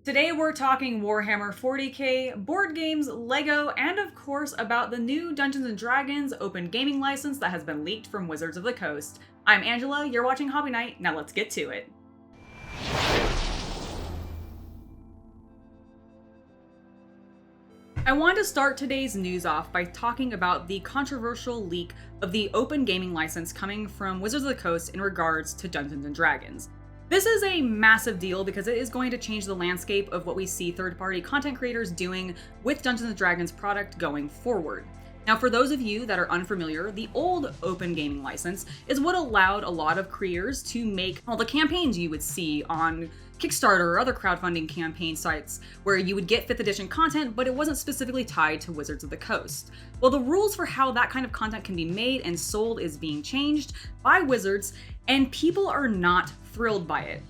Today we're talking Warhammer 40k, board games, LEGO, and of course about the new Dungeons & Dragons open gaming license that has been leaked from Wizards of the Coast. I'm Angela, you're watching Hobby Night, now let's get to it. I want to start today's news off by talking about the controversial leak of the open gaming license coming from Wizards of the Coast in regards to Dungeons & Dragons. This is a massive deal because it is going to change the landscape of what we see third-party content creators doing with Dungeons & Dragons product going forward. Now, for those of you that are unfamiliar, the old open gaming license is what allowed a lot of creators to make all the campaigns you would see on KickStarter or other crowdfunding campaign sites where you would get 5th edition content, but it wasn't specifically tied to Wizards of the Coast. Well, the rules for how that kind of content can be made and sold is being changed by Wizards, and people are not thrilled by it.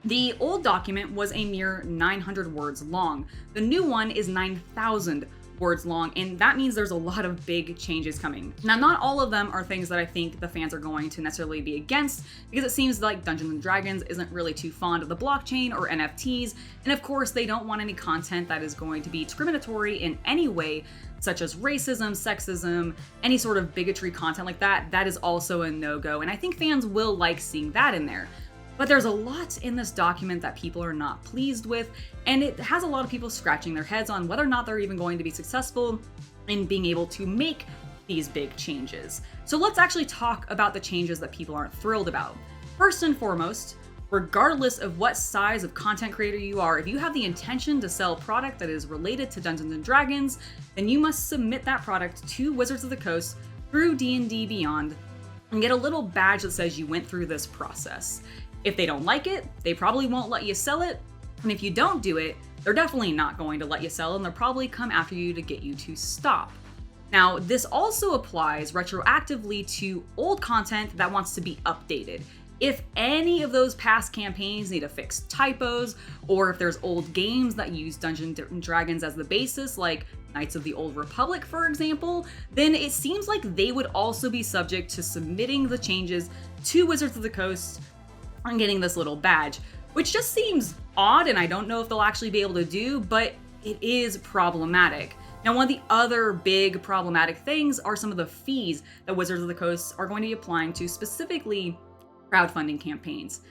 The old document was a mere 900 words long. The new one is 9,000 words long, and that means there's a lot of big changes coming. Now, not all of them are things that I think the fans are going to necessarily be against, because it seems like Dungeons & Dragons isn't really too fond of the blockchain or NFTs, and of course they don't want any content that is going to be discriminatory in any way, such as racism, sexism, any sort of bigotry content like that. That is also a no-go, and I think fans will like seeing that in there. But there's a lot in this document that people are not pleased with, and it has a lot of people scratching their heads on whether or not they're even going to be successful in being able to make these big changes. So let's actually talk about the changes that people aren't thrilled about. First and foremost, regardless of what size of content creator you are, if you have the intention to sell product that is related to Dungeons & Dragons, then you must submit that product to Wizards of the Coast through D&D Beyond and get a little badge that says you went through this process. If they don't like it, they probably won't let you sell it. And if you don't do it, they're definitely not going to let you sell, and they'll probably come after you to get you to stop. Now, this also applies retroactively to old content that wants to be updated. If any of those past campaigns need to fix typos, or if there's old games that use Dungeons & Dragons as the basis, like Knights of the Old Republic, for example, then it seems like they would also be subject to submitting the changes to Wizards of the Coast and getting this little badge, which just seems odd, and I don't know if they'll actually be able to do, but it is problematic. Now, one of the other big problematic things are some of the fees that Wizards of the Coast are going to be applying to specifically crowdfunding campaigns.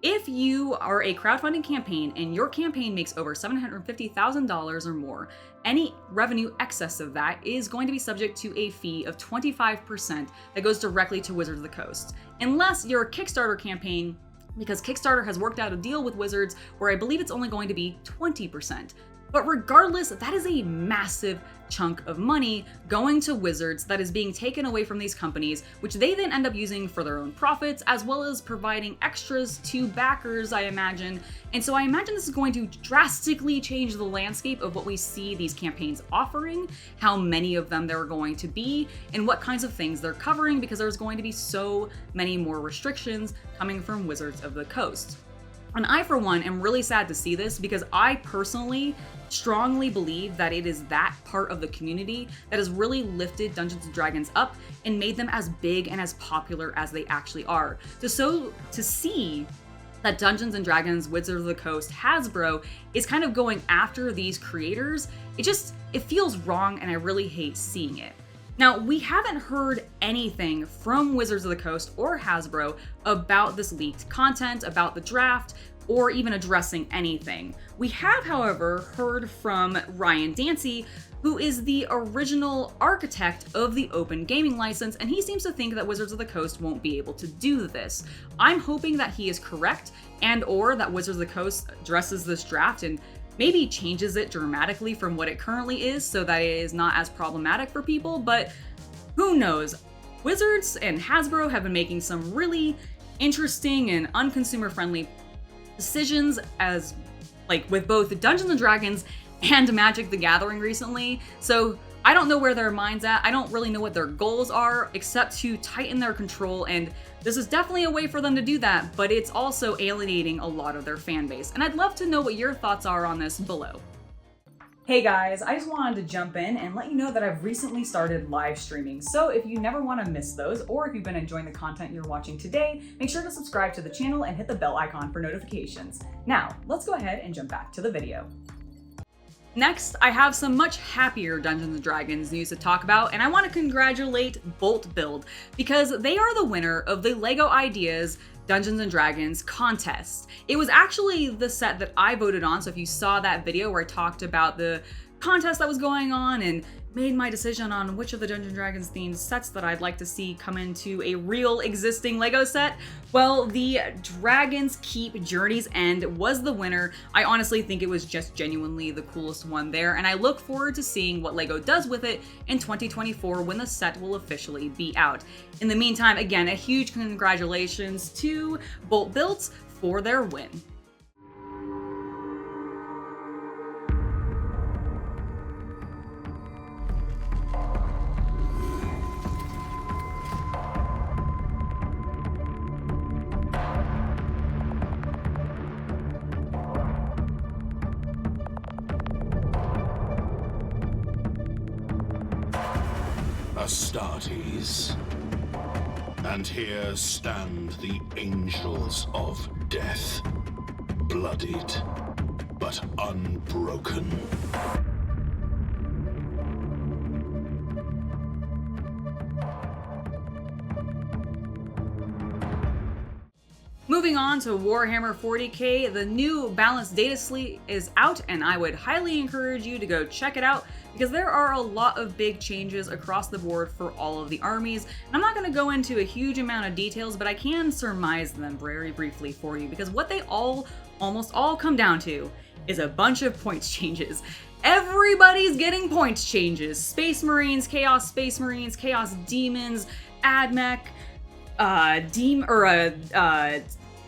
If you are a crowdfunding campaign and your campaign makes over $750,000 or more, any revenue excess of that is going to be subject to a fee of 25% that goes directly to Wizards of the Coast. Unless you're a Kickstarter campaign, because Kickstarter has worked out a deal with Wizards where I believe it's only going to be 20%. But regardless, that is a massive chunk of money going to Wizards that is being taken away from these companies, which they then end up using for their own profits, as well as providing extras to backers, I imagine. And so I imagine this is going to drastically change the landscape of what we see these campaigns offering, how many of them there are going to be, and what kinds of things they're covering, because there's going to be so many more restrictions coming from Wizards of the Coast. And I, for one, am really sad to see this, because I personally strongly believe that it is that part of the community that has really lifted Dungeons & Dragons up and made them as big and as popular as they actually are. So to see that Dungeons & Dragons, Wizards of the Coast, Hasbro is kind of going after these creators, it feels wrong, and I really hate seeing it. Now, we haven't heard anything from Wizards of the Coast or Hasbro about this leaked content, about the draft, or even addressing anything. We have, however, heard from Ryan Dancy, who is the original architect of the open gaming license, and he seems to think that Wizards of the Coast won't be able to do this. I'm hoping that he is correct, and or that Wizards of the Coast addresses this draft and maybe changes it dramatically from what it currently is so that it is not as problematic for people, but who knows? Wizards and Hasbro have been making some really interesting and unconsumer-friendly decisions, as like with both Dungeons & Dragons and Magic the Gathering recently, so I don't know where their mind's at. I don't really know what their goals are, except to tighten their control, and this is definitely a way for them to do that, but it's also alienating a lot of their fan base. And I'd love to know what your thoughts are on this below. Hey guys, I just wanted to jump in and let you know that I've recently started live streaming. So if you never want to miss those, or if you've been enjoying the content you're watching today, make sure to subscribe to the channel and hit the bell icon for notifications. Now, let's go ahead and jump back to the video. Next, I have some much happier Dungeons & Dragons news to talk about, and I want to congratulate Bolt Build because they are the winner of the LEGO Ideas Dungeons & Dragons contest. It was actually the set that I voted on, so if you saw that video where I talked about the contest that was going on and made my decision on which of the Dungeons & Dragons themed sets that I'd like to see come into a real existing LEGO set, well, the Dragon's Keep Journey's End was the winner. I honestly think it was just genuinely the coolest one there, and I look forward to seeing what LEGO does with it in 2024 when the set will officially be out. In the meantime, again, a huge congratulations to Bolt Builds for their win. Astartes, and here stand the angels of death, bloodied but unbroken. Moving on to Warhammer 40k, the new balanced data slate is out, and I would highly encourage you to go check it out because there are a lot of big changes across the board for all of the armies. And I'm not going to go into a huge amount of details, but I can surmise them very briefly for you because what they almost all come down to is a bunch of points changes. Everybody's getting points changes. Space Marines, Chaos Space Marines, Chaos Demons, AdMech,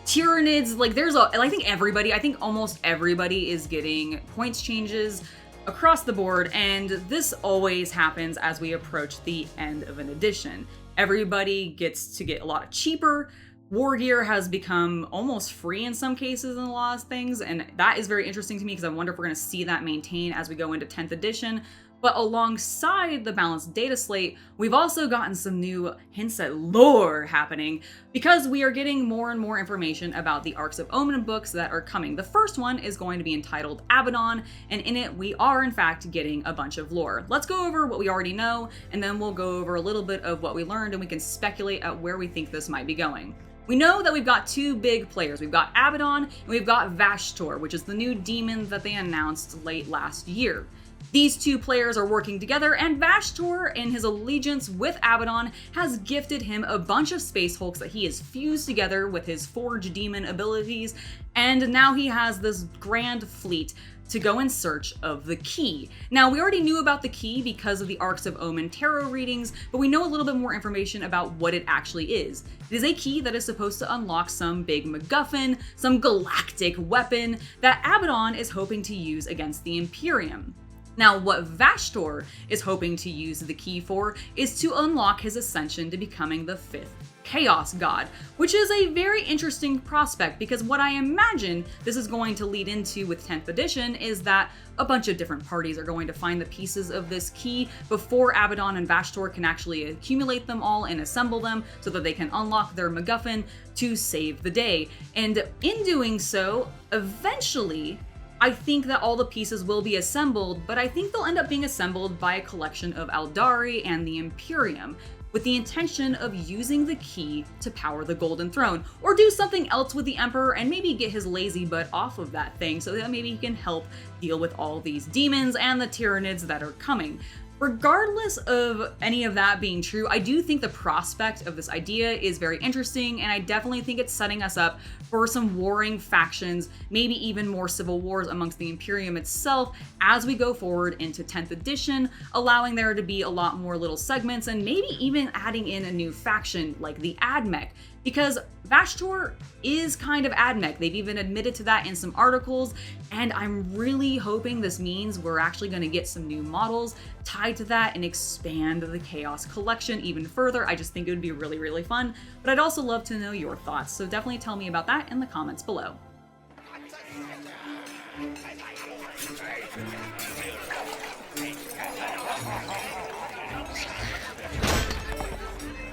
Tyranids, like I think almost everybody is getting points changes across the board, and this always happens as we approach the end of an edition. Everybody gets to get a lot cheaper. War gear has become almost free in some cases in a lot of things, and that is very interesting to me because I wonder if we're going to see that maintain as we go into 10th edition. But alongside the balanced data slate, we've also gotten some new hints at lore happening because we are getting more and more information about the Arcs of Omen books that are coming. The first one is going to be entitled Abaddon, and in it we are in fact getting a bunch of lore. Let's go over what we already know, and then we'll go over a little bit of what we learned, and we can speculate at where we think this might be going. We know that we've got two big players. We've got Abaddon, and we've got Vashtor, which is the new demon that they announced late last year. These two players are working together, and Vashtor, in his allegiance with Abaddon, has gifted him a bunch of Space Hulks that he has fused together with his Forge Demon abilities, and now he has this grand fleet to go in search of the key. Now, we already knew about the key because of the Arcs of Omen tarot readings, but we know a little bit more information about what it actually is. It is a key that is supposed to unlock some big MacGuffin, some galactic weapon that Abaddon is hoping to use against the Imperium. Now, what Vashtor is hoping to use the key for is to unlock his ascension to becoming the 5th Chaos God, which is a very interesting prospect because what I imagine this is going to lead into with 10th edition is that a bunch of different parties are going to find the pieces of this key before Abaddon and Vashtor can actually accumulate them all and assemble them so that they can unlock their MacGuffin to save the day. And in doing so, eventually, I think that all the pieces will be assembled, but I think they'll end up being assembled by a collection of Aldari and the Imperium, with the intention of using the key to power the Golden Throne, or do something else with the Emperor and maybe get his lazy butt off of that thing so that maybe he can help deal with all these demons and the Tyranids that are coming. Regardless of any of that being true, I do think the prospect of this idea is very interesting, and I definitely think it's setting us up for some warring factions, maybe even more civil wars amongst the Imperium itself as we go forward into 10th edition, allowing there to be a lot more little segments and maybe even adding in a new faction like the AdMech. Because Vashtor is kind of AdMech. They've even admitted to that in some articles, and I'm really hoping this means we're actually going to get some new models tied to that and expand the Chaos collection even further. I just think it would be really, really fun, but I'd also love to know your thoughts, so definitely tell me about that in the comments below.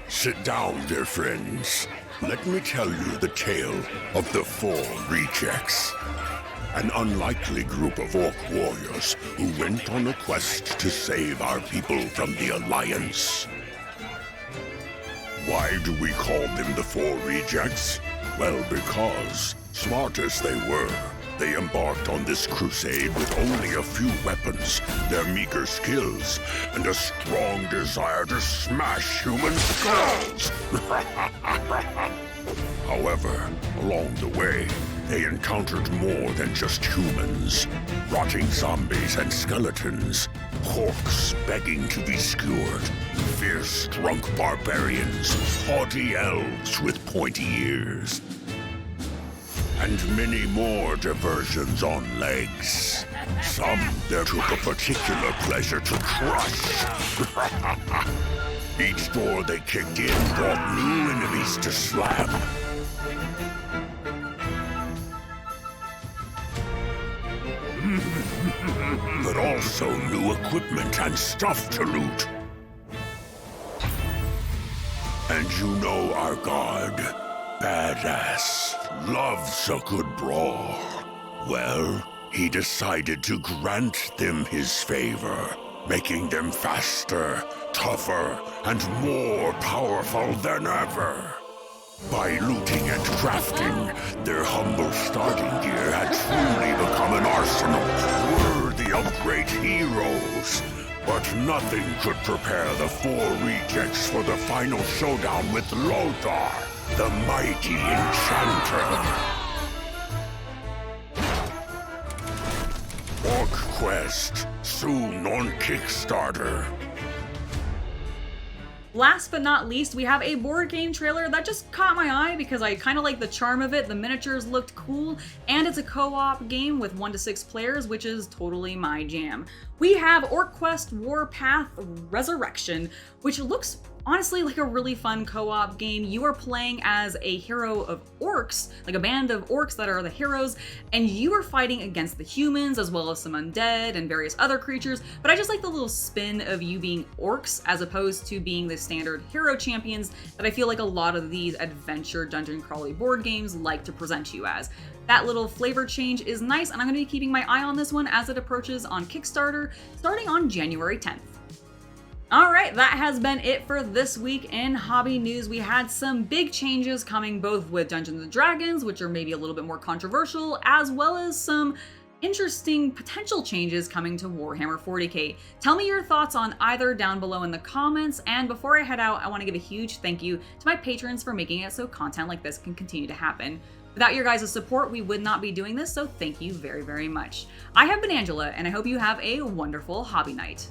Sit down, dear friends. Let me tell you the tale of the 4 Rejects. An unlikely group of orc warriors who went on a quest to save our people from the Alliance. Why do we call them the 4 Rejects? Well, because, smart as they were, they embarked on this crusade with only a few weapons, their meager skills, and a strong desire to smash human skulls. However, along the way, they encountered more than just humans. Rotting zombies and skeletons, orcs begging to be skewered, fierce drunk barbarians, haughty elves with pointy ears, and many more diversions on legs. Some there took a particular pleasure to crush. Each door they kicked in brought new enemies to slam. But also new equipment and stuff to loot. And you know our god, Badass, loves a good brawl. Well, he decided to grant them his favor, making them faster, tougher, and more powerful than ever. By looting and crafting, their humble starting gear had truly become an arsenal worthy of great heroes. But nothing could prepare the 4 Rejects for the final showdown with Lothar, the mighty enchanter. OrcQuest, soon on KickStarter. Last but not least, we have a board game trailer that just caught my eye because I kind of like the charm of it. The miniatures looked cool, and it's a co-op game with 1 to 6 players, which is totally my jam. We have OrcQuest WarPath Resurrection, which looks honestly like a really fun co-op game. You are playing as a hero of orcs, like a band of orcs that are the heroes, and you are fighting against the humans as well as some undead and various other creatures. But I just like the little spin of you being orcs as opposed to being the standard hero champions that I feel like a lot of these adventure dungeon crawly board games like to present you as. That little flavor change is nice, and I'm going to be keeping my eye on this one as it approaches on Kickstarter starting on January 10th. Alright, that has been it for this week in hobby news. We had some big changes coming both with Dungeons & Dragons, which are maybe a little bit more controversial, as well as some interesting potential changes coming to Warhammer 40k. Tell me your thoughts on either down below in the comments, and before I head out, I want to give a huge thank you to my patrons for making it so content like this can continue to happen. Without your guys' support, we would not be doing this, so thank you very, very much. I have been Angela, and I hope you have a wonderful hobby night.